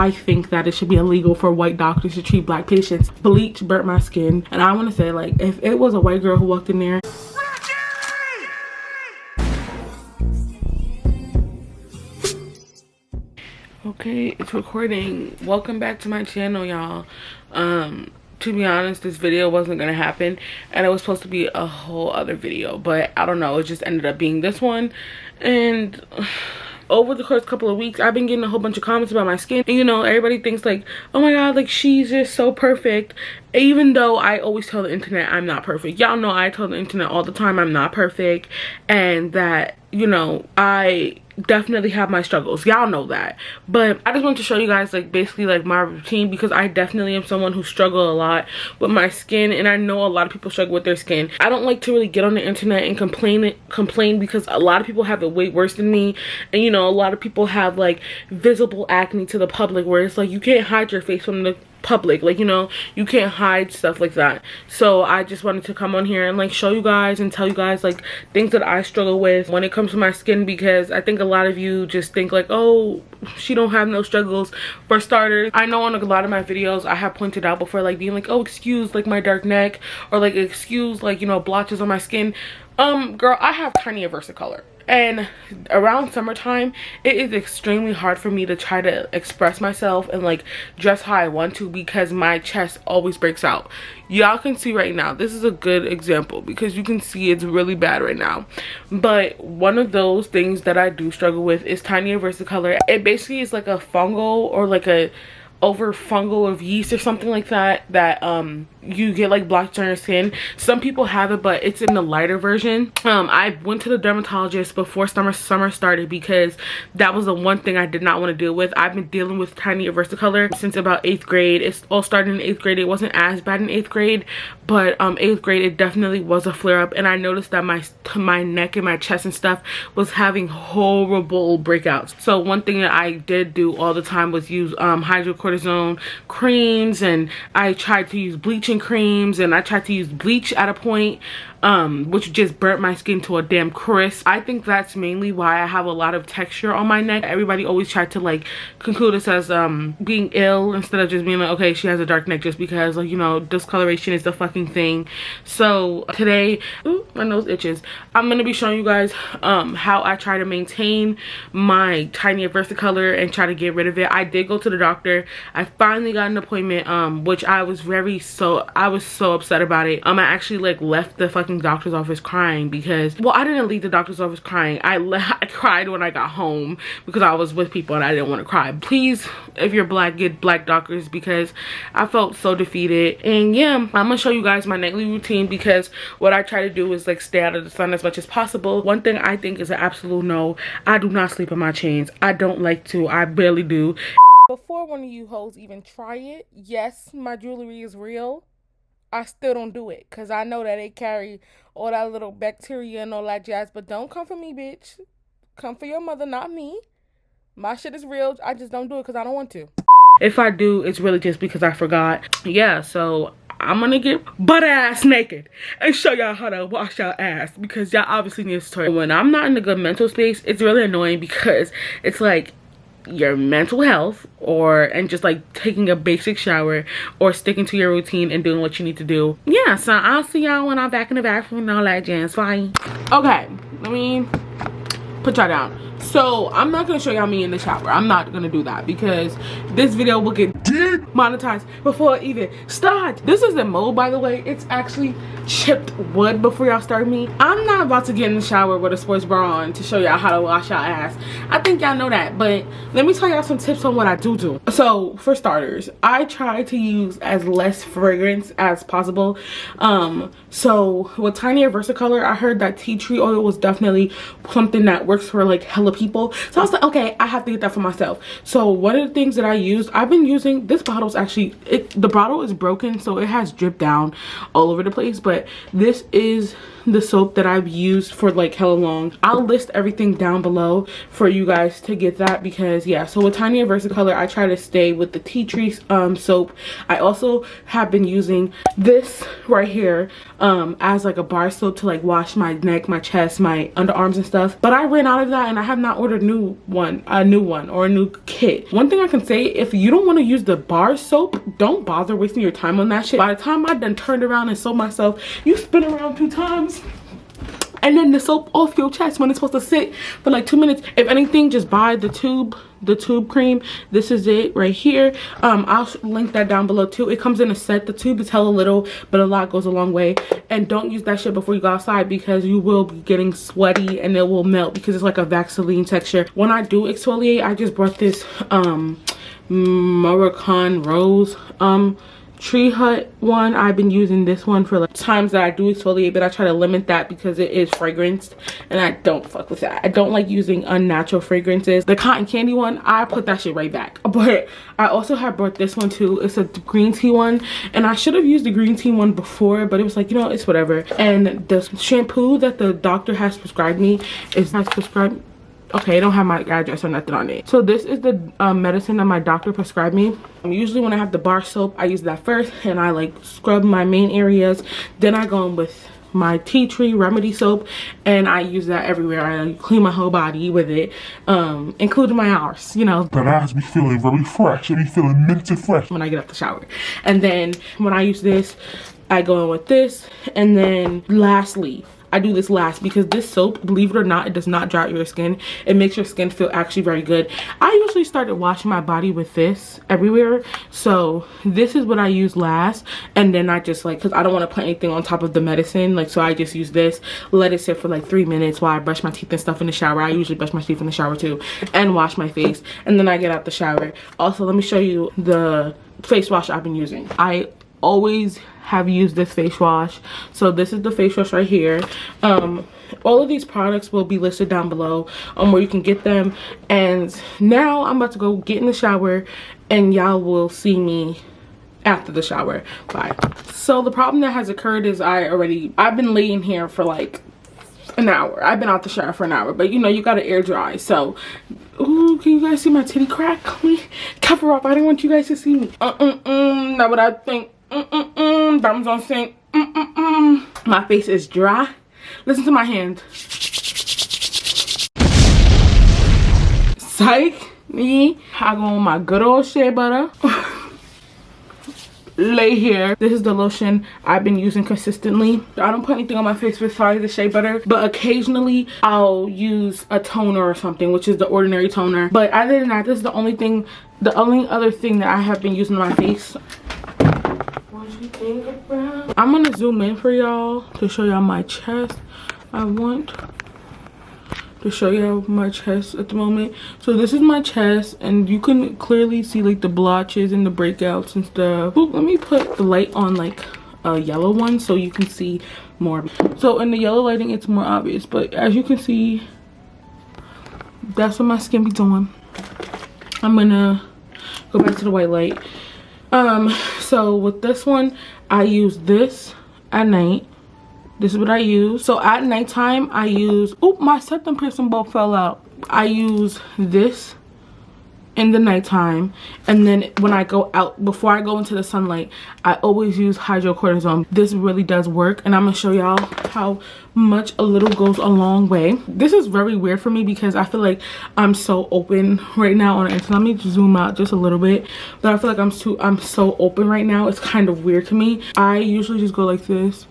I think that it should be illegal for white doctors to treat black patients. Bleach burnt my skin, and I want to say, like, if it was a white girl who walked in there, okay, it's recording. Welcome back to my channel, y'all. To be honest, this video wasn't gonna happen, and it was supposed to be a whole other video, but I don't know, it just ended up being this one. And over the course couple of weeks, I've been getting a whole bunch of comments about my skin, and you know, everybody thinks like, oh my god, like she's just so perfect, even though I always tell the internet I'm not perfect. Y'all know I tell the internet all the time I'm not perfect, and that, you know, I definitely have my struggles. Y'all know that. But I just want to show you guys, like, basically like my routine, because I definitely am someone who struggles a lot with my skin, and I know a lot of people struggle with their skin. I don't like to really get on the internet and complain because a lot of people have it way worse than me, and you know, a lot of people have like visible acne to the public, where it's like you can't hide your face from the public, like, you know, you can't hide stuff like that. So I just wanted to come on here and like show you guys and tell you guys like things that I struggle with when it comes to my skin, because I think a lot of you just think like, oh, she don't have no struggles. For starters, I know on a lot of my videos I have pointed out before, like being like, oh, excuse like my dark neck, or like excuse like, you know, blotches on my skin. Girl, I have Tinea versicolor, and around summertime it is extremely hard for me to try to express myself and like dress how I want to, because my chest always breaks out. Y'all can see right now, this is a good example because you can see it's really bad right now. But one of those things that I do struggle with is Tinea versicolor. It basically is like a fungal, or like a over fungal of yeast or something like that, that you get like blotches on your skin. Some people have it, but it's in the lighter version. I went to the dermatologist before summer started, because that was the one thing I did not want to deal with. I've been dealing with Tinea versicolor since about 8th grade. It's all started in 8th grade. It wasn't as bad in 8th grade, but 8th grade it definitely was a flare-up, and I noticed that my neck and my chest and stuff was having horrible breakouts. So one thing that I did do all the time was use hydrocortisone creams, and I tried to use bleaching creams, and I tried to use bleach at a point, which just burnt my skin to a damn crisp. I think that's mainly why I have a lot of texture on my neck. Everybody always tried to like conclude this as being ill, instead of just being like, okay, she has a dark neck just because, like, you know, discoloration is the fucking thing. So today, ooh, my nose itches, I'm gonna be showing you guys how I try to maintain my Tinea versicolor and try to get rid of it. I did go to the doctor. I finally got an appointment, which I was so upset about it. I actually like left the fucking doctor's office crying, because, well, I didn't leave the doctor's office crying. I cried when I got home because I was with people and I didn't want to cry. Please, if you're black, get black doctors, because I felt so defeated. And yeah, I'm gonna show you guys my nightly routine, because what I try to do is like stay out of the sun as much as possible. One thing I think is an absolute no, I do not sleep in my chains. I don't like to. I barely do. Before one of you hoes even try it, yes, my jewelry is real. I still don't do it, because I know that they carry all that little bacteria and all that jazz. But don't come for me, bitch. Come for your mother, not me. My shit is real. I just don't do it because I don't want to. If I do, it's really just because I forgot. Yeah, so I'm gonna get butt ass naked and show y'all how to wash y'all ass, because y'all obviously need a tutorial. When I'm not in a good mental space, it's really annoying, because it's like your mental health, and just like taking a basic shower, or sticking to your routine and doing what you need to do. Yeah, so I'll see y'all when I'm back in the bathroom and all that jazz. Bye. Okay, let me put y'all down. So I'm not gonna show y'all me in the shower. I'm not gonna do that, because this video will get monetized before it even starts. This isn't mold, by the way. It's actually chipped wood. Before y'all start me, I'm not about to get in the shower with a sports bra on to show y'all how to wash y'all ass. I think y'all know that, but let me tell y'all some tips on what I do. So for starters, I try to use as less fragrance as possible. So with Tinea versicolor, I heard that tea tree oil was definitely something that works for like hella people. So I was like, okay, I have to get that for myself. So one of the things that I used, I've been using, this bottle's actually, the bottle is broken, so it has dripped down all over the place, but this is the soap that I've used for like hella long. I'll list everything down below for you guys to get that, because yeah, so with Tinea versicolor, I try to stay with the tea tree soap. I also have been using this right here as like a bar soap to like wash my neck, my chest, my underarms and stuff, but I ran out of that, and I have not ordered a new one or a new kit. One thing I can say, if you don't want to use the bar soap, don't bother wasting your time on that shit. By the time I done turned around and sold myself, you spin around 2 times and then the soap off your chest when it's supposed to sit for like 2 minutes. If anything, just buy the tube cream. This is it right here. I'll link that down below too. It comes in a set. The tube is hella little, but a lot goes a long way. And don't use that shit before you go outside, because you will be getting sweaty and it will melt, because it's like a Vaseline texture. When I do exfoliate, I just brought this Moroccan rose tree hut one. I've been using this one for like times that I do exfoliate, but I try to limit that because it is fragranced and I don't fuck with that. I don't like using unnatural fragrances. The cotton candy one, I put that shit right back. But I also have brought this one too. It's a green tea one, and I should have used the green tea one before, but it was like, you know, it's whatever. And the shampoo that the doctor has prescribed me okay, I don't have my address or nothing on it. So this is the medicine that my doctor prescribed me. Usually when I have the bar soap, I use that first and I like scrub my main areas. Then I go in with my tea tree remedy soap and I use that everywhere. I clean my whole body with it, including my arse, you know. That has me feeling very fresh. I be feeling minty fresh when I get out the shower. And then when I use this, I go in with this. And then lastly, I do this last because this soap, believe it or not, it does not dry out your skin. It makes your skin feel actually very good. I usually started washing my body with this everywhere. So this is what I use last. And then I just like, because I don't want to put anything on top of the medicine. Like, so I just use this, let it sit for like 3 minutes while I brush my teeth and stuff in the shower. I usually brush my teeth in the shower too and wash my face. And then I get out the shower. Also, let me show you the face wash I've been using. I always have used this face wash. So this is the face wash right here. All of these products will be listed down below where you can get them. And now I'm about to go get in the shower and y'all will see me after the shower. Bye. So the problem that has occurred is I've been laying here for like an hour. I've been out the shower for an hour, but you know, you gotta air dry. So ooh, can you guys see my titty crack? Let me cover up. I don't want you guys to see me. Not what I think. Thumbs on sync. My face is dry. Listen to my hand. Psych me. I go on my good old shea butter. Lay here. This is the lotion I've been using consistently. I don't put anything on my face besides the shea butter, but occasionally I'll use a toner or something, which is the Ordinary toner. But other than that, this is the only other thing that I have been using on my face. I'm gonna zoom in for y'all to show y'all my chest. I want to show y'all my chest at the moment. So this is my chest, and you can clearly see like the blotches and the breakouts and stuff. Ooh, let me put the light on like a yellow one so you can see more. So in the yellow lighting it's more obvious, but as you can see, that's what my skin be doing. I'm gonna go back to the white light. So with this one, I use this at night. This is what I use. So at nighttime, I use, oop, my septum piercing bolt fell out. I use this in the nighttime, and then when I go out, before I go into the sunlight, I always use hydrocortisone. This really does work, and I'm gonna show y'all how much a little goes a long way. This is very weird for me because I feel like I'm so open right now on it. So let me zoom out just a little bit, but I feel like I'm so open right now. It's kind of weird to me. I usually just go like this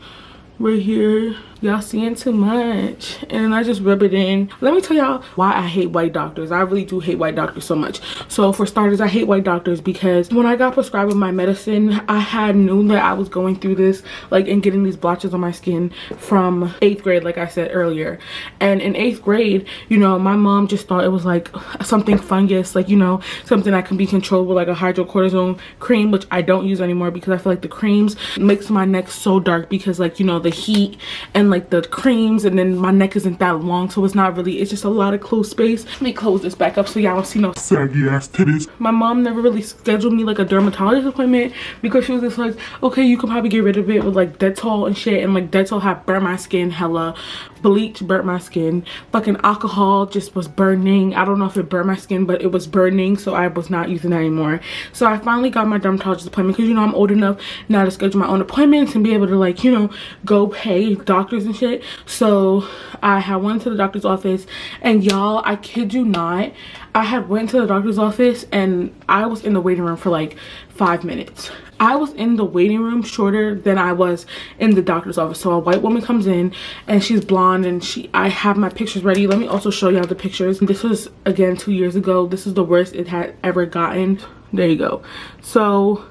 right here. Y'all seeing too much, and I just rub it in. Let me tell y'all why I hate white doctors. I really do hate white doctors so much. So for starters, I hate white doctors because when I got prescribed my medicine, I knew that I was going through this, like, and getting these blotches on my skin from 8th grade, like I said earlier. And in 8th grade, you know, my mom just thought it was like something fungus, like, you know, something that can be controlled with like a hydrocortisone cream, which I don't use anymore because I feel like the creams makes my neck so dark because, like, you know, the heat and like the creams, and then my neck isn't that long, so it's not really, it's just a lot of closed space. Let me close this back up so y'all don't see no saggy ass titties. My mom never really scheduled me like a dermatologist appointment because she was just like, okay, you can probably get rid of it with like Dettol and shit, and like Dettol had burnt my skin hella, bleach burnt my skin, fucking alcohol just was burning. I don't know if it burned my skin, but it was burning, so I was not using that anymore. So I finally got my dermatologist appointment because, you know, I'm old enough now to schedule my own appointments and be able to, like, you know, go pay doctors pictures and shit. So I had went to the doctor's office, and y'all, I kid you not, I had went to the doctor's office and I was in the waiting room for like 5 minutes. I was in the waiting room shorter than I was in the doctor's office. So a white woman comes in and she's blonde, and I have my pictures ready. Let me also show y'all the pictures. This was again 2 years ago. This is the worst it had ever gotten. There you go. So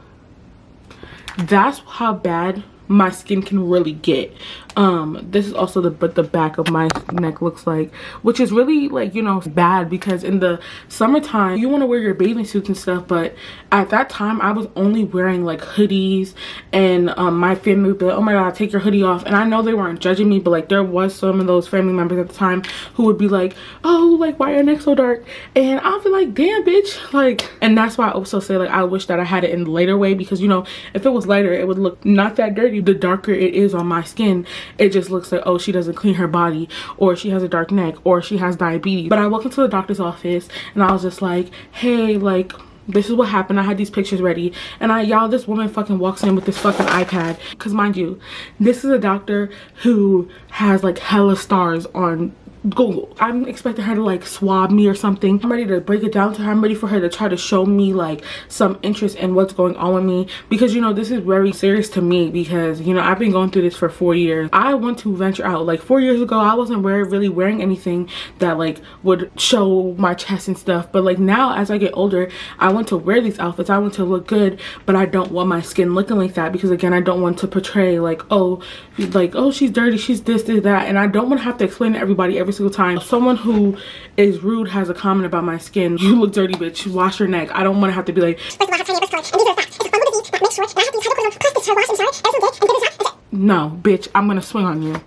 that's how bad my skin can really get. This is also what the back of my neck looks like, which is really, like, you know, bad, because in the summertime you want to wear your bathing suits and stuff, but at that time I was only wearing like hoodies, and my family would be like, oh my god, take your hoodie off. And I know they weren't judging me, but like there was some of those family members at the time who would be like, oh, like, why your neck so dark? And I'll be like, damn bitch, like. And that's why I also say, like, I wish that I had it in the lighter way, because, you know, if it was lighter it would look not that dirty. The darker it is on my skin, it just looks like, oh, she doesn't clean her body, or she has a dark neck, or she has diabetes. But I walked into the doctor's office and I was just like, hey, like, this is what happened. I had these pictures ready, and y'all, this woman fucking walks in with this fucking iPad, because mind you, this is a doctor who has like hella stars on Google. I'm expecting her to like swab me or something. I'm ready to break it down to her. I'm ready for her to try to show me like some interest in what's going on with me, because, you know, this is very serious to me, because, you know, I've been going through this for 4 years. I want to venture out. Like 4 years ago I wasn't really wearing anything that like would show my chest and stuff, but like now as I get older I want to wear these outfits. I want to look good, but I don't want my skin looking like that, because again, I don't want to portray like, oh, she's dirty, she's this, that, and I don't want to have to explain to everybody every single time someone who is rude has a comment about my skin, you look dirty, bitch, wash your neck. I don't want to have to be like, no bitch, I'm gonna swing on you.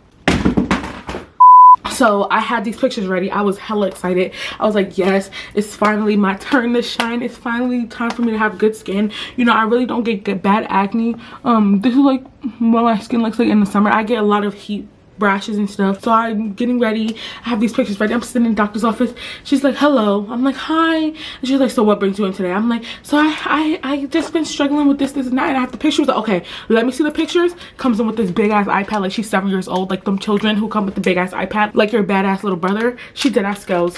So I had these pictures ready. I was hella excited. I was like, yes, it's finally my turn to shine. It's finally time for me to have good skin. You know, I really don't get bad acne. This is like what my skin looks like in the summer. I get a lot of heat rashes and stuff. So I'm getting ready. I have these pictures ready. I'm sitting in the doctor's office. She's like, hello. I'm like, hi. And she's like, so what brings you in today? I'm like, so I just been struggling with this and that, and I have the pictures. Like, okay, let me see the pictures. Comes in with this big ass iPad, like she's 7 years old, like them children who come with the big ass iPad, like your badass little brother. She dead ass goes,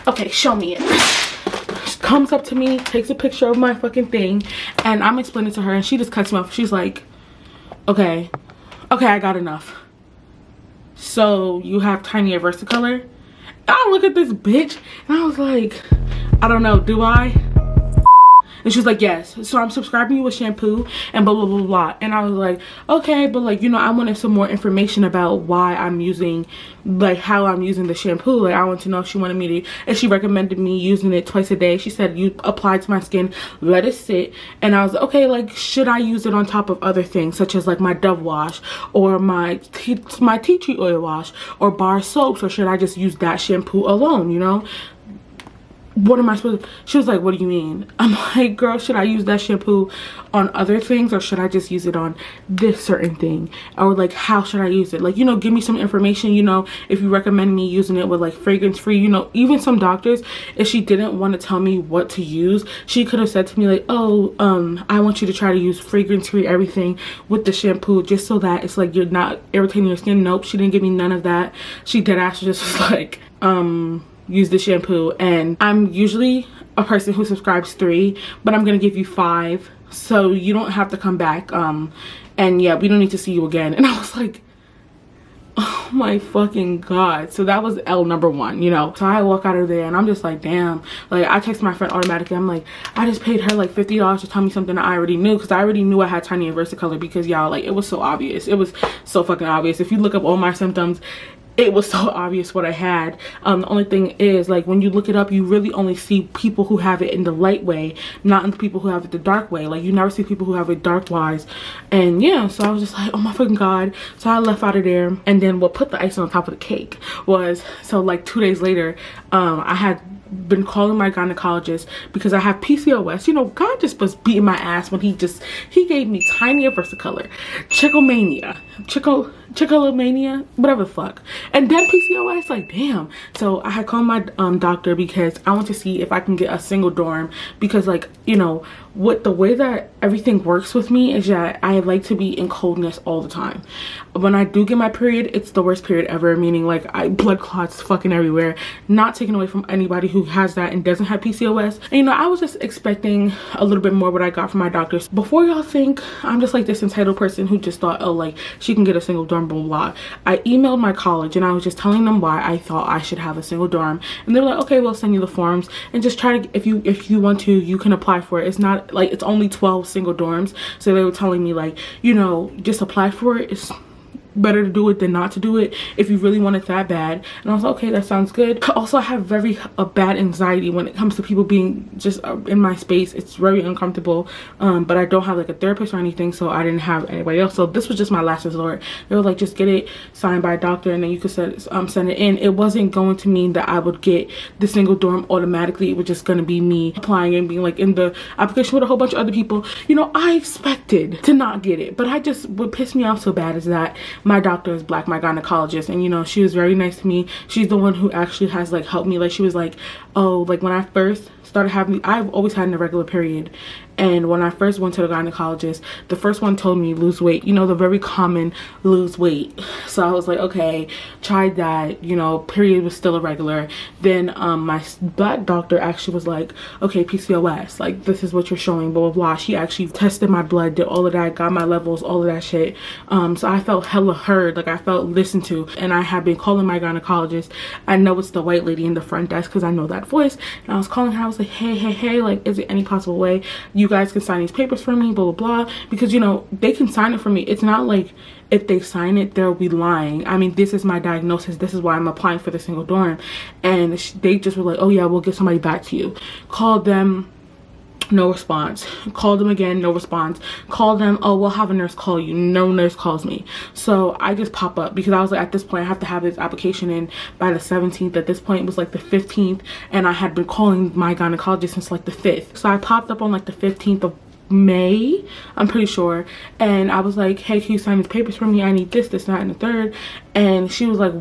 okay, show me it. She comes up to me, takes a picture of my fucking thing, and I'm explaining to her, and she just cuts me off. She's like, okay, I got enough. So you have Tinea versicolor? I look at this bitch and I was like, I don't know, do I? And she was like, yes, so I'm subscribing you with shampoo and blah blah blah blah. And I was like, okay, but like, you know, I wanted some more information about why I'm using, like how I'm using the shampoo. Like I want to know if she wanted me to, and she recommended me using it twice a day. She said, you apply to my skin, let it sit. And I was like, okay, like should I use it on top of other things such as like my Dove wash or my tea tree oil wash or bar soaps, or should I just use that shampoo alone, you know? What am I supposed to? She was like, what do you mean? I'm like, girl, should I use that shampoo on other things, or should I just use it on this certain thing? Or like, how should I use it? Like, you know, give me some information. You know, if you recommend me using it with like fragrance free, you know, even some doctors, if she didn't want to tell me what to use, she could have said to me like, oh, I want you to try to use fragrance free everything with the shampoo, just so that it's like you're not irritating your skin. Nope, she didn't give me none of that. She dead ass just was like, use the shampoo. And I'm usually a person who subscribes 3, but I'm gonna give you 5, so you don't have to come back. And yeah, we don't need to see you again. And I was like, oh my fucking god. So that was L number 1, you know. So I walk out of there and I'm just like, damn. Like I text my friend automatically. I'm like, I just paid her like $50 to tell me something that I already knew, because I already knew I had Tinea versicolor, because y'all, like, it was so obvious. It was so fucking obvious. If you look up all my symptoms, it was so obvious what I had. The only thing is, like, when you look it up, you really only see people who have it in the light way, not in the people who have it the dark way. Like, you never see people who have it dark wise. And yeah, so I was just like, oh my fucking god. So I left out of there. And then what put the icing on top of the cake was, so like 2 days later, I had been calling my gynecologist because I have PCOS. You know, God just was beating my ass when he gave me Tinea versicolor, trichomania, whatever the fuck, and then PCOS. Like, damn. So I had called my doctor because I want to see if I can get a single dorm, because, like, you know, what the way that everything works with me is that I like to be in coldness all the time. When I do get my period, it's the worst period ever, meaning like blood clots fucking everywhere. Not taken away from anybody who has that and doesn't have PCOS. And, you know, I was just expecting a little bit more what I got from my doctors. Before y'all think I'm just like this entitled person who just thought, oh, like, she can get a single dorm, blah, blah, blah. I emailed my college and I was just telling them why I thought I should have a single dorm, and they were like, okay, we'll send you the forms and just try to, if you want to, you can apply for it. It's not like, it's only 12 single dorms. So they were telling me, like, you know, just apply for it. It's better to do it than not to do it if you really want it that bad. And I was like, okay, that sounds good. Also, I have very bad anxiety when it comes to people being just in my space. It's very uncomfortable, but I don't have like a therapist or anything, so I didn't have anybody else. So this was just my last resort. They were like, just get it signed by a doctor and then you could send it in. It wasn't going to mean that I would get the single dorm automatically. It was just going to be me applying and being like in the application with a whole bunch of other people. You know, I expected to not get it, but what pissed me off so bad is that my doctor is black, my gynecologist, and, you know, she was very nice to me. She's the one who actually has like helped me. Like, she was like, oh, like when I first started having, I've always had an irregular period, and when I first went to the gynecologist, the first one told me lose weight, you know, the very common lose weight. So I was like, okay, tried that, you know, period was still irregular. Then my black doctor actually was like, okay, PCOS, like, this is what you're showing, blah blah blah. She actually tested my blood, did all of that, got my levels, all of that shit. So I felt hella heard, like I felt listened to. And I have been calling my gynecologist. I know it's the white lady in the front desk because I know that voice, and I was calling her. I was like, hey, like, is there any possible way you guys can sign these papers for me, blah blah blah, because, you know, they can sign it for me. It's not like if they sign it, they'll be lying. I mean, this is my diagnosis, this is why I'm applying for the single dorm. And they just were like, oh yeah, we'll get somebody back to you. Called them, no response. Called them again, no response. Called them, oh, we'll have a nurse call you. No nurse calls me. So I just pop up because I was like, at this point I have to have this application in by the 17th. At this point it was like the 15th, and I had been calling my gynecologist since like the 5th. So I popped up on like the 15th of May, I'm pretty sure, and I was like, hey, can you sign these papers for me? I need this, that, and the third. And she was like,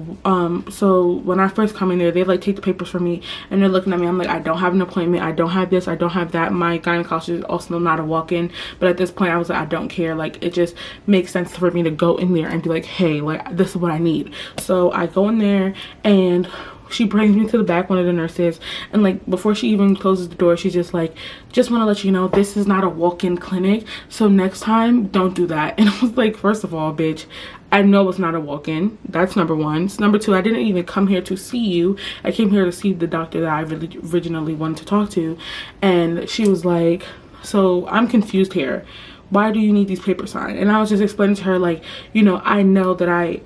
so when I first come in there, they like take the papers from me and they're looking at me. I'm like, I don't have an appointment, I don't have this, I don't have that. My gynecologist is also not a walk-in, but at this point I was like, I don't care. Like, it just makes sense for me to go in there and be like, hey, like, this is what I need. So I go in there and she brings me to the back, one of the nurses, and like before she even closes the door, she's just like, just want to let you know this is not a walk-in clinic, so next time don't do that. And I was like, first of all, bitch, I know it's not a walk-in. That's number one. Number two, I didn't even come here to see you. I came here to see the doctor that I really originally wanted to talk to. And she was like, so I'm confused here. Why do you need these papers signed? And I was just explaining to her, like, you know, I know that I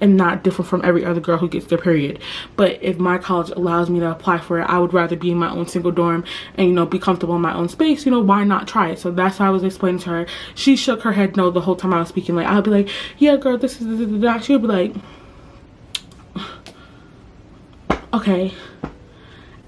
am not different from every other girl who gets their period, but if my college allows me to apply for it, I would rather be in my own single dorm and, you know, be comfortable in my own space. You know, why not try it? So that's how I was explaining to her. She shook her head no the whole time I was speaking. Like, I'll be like, yeah, girl, this is that. She would be like, okay.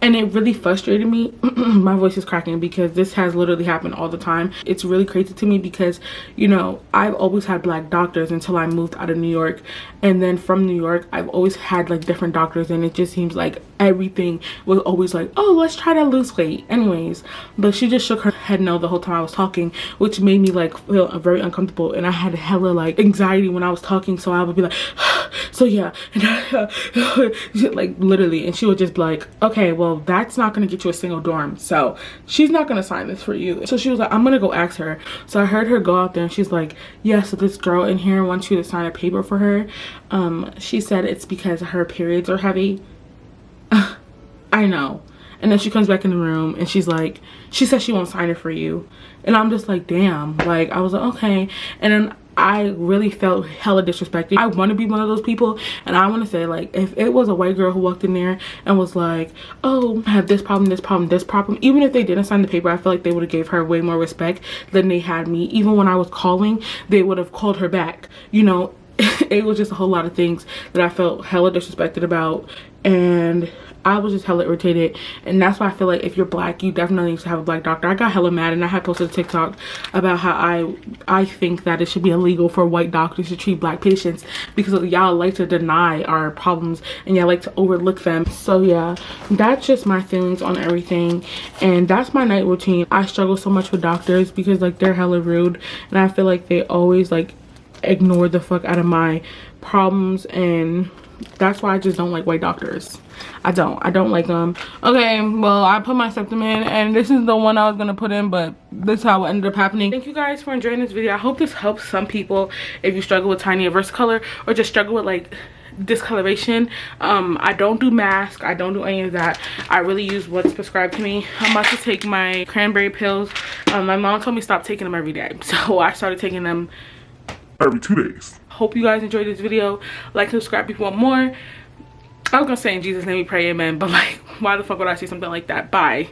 And it really frustrated me. My voice is cracking because this has literally happened all the time. It's really crazy to me because, you know, I've always had black doctors until I moved out of New York. And then from New York, I've always had like different doctors, and it just seems like everything was always like, oh, let's try to lose weight. Anyways, but she just shook her head no the whole time I was talking, which made me like feel very uncomfortable. And I had hella like anxiety when I was talking, so I would be like, so yeah, and like literally, and she would just be like, okay, well, that's not gonna get you a single dorm, so she's not gonna sign this for you. So she was like, I'm gonna go ask her. So I heard her go out there and she's like, yeah, so this girl in here wants you to sign a paper for her. She said it's because her periods are heavy. I know. And then she comes back in the room and she's like, she says she won't sign it for you. And I'm just like, damn. Like, I was like, okay. And then I really felt hella disrespected. I want to be one of those people, and I want to say, like, if it was a white girl who walked in there and was like, oh, I have this problem, this problem, this problem, even if they didn't sign the paper, I feel like they would have gave her way more respect than they had me. Even when I was calling, they would have called her back, you know. It was just a whole lot of things that I felt hella disrespected about. And I was just hella irritated, and that's why I feel like if you're black, you definitely need to have a black doctor. I got hella mad, and I had posted a TikTok about how I think that it should be illegal for white doctors to treat black patients because y'all like to deny our problems and y'all like to overlook them. So yeah, that's just my feelings on everything, and that's my night routine. I struggle so much with doctors because like they're hella rude, and I feel like they always like ignore the fuck out of my problems, and that's why I just don't like white doctors. I don't like them. Okay, well, I put my septum in, and this is the one I was gonna put in, but this is how it ended up happening. Thank you guys for enjoying this video. I hope this helps some people if you struggle with Tinea versicolor or just struggle with like discoloration. I don't do masks, I don't do any of that. I really use what's prescribed to me. I'm about to take my cranberry pills. My mom told me stop taking them every day, so I started taking them every 2 days. Hope you guys enjoyed this video. Like, subscribe if you want more. I was gonna say in Jesus' name we pray, amen, but like, why the fuck would I say something like that? Bye.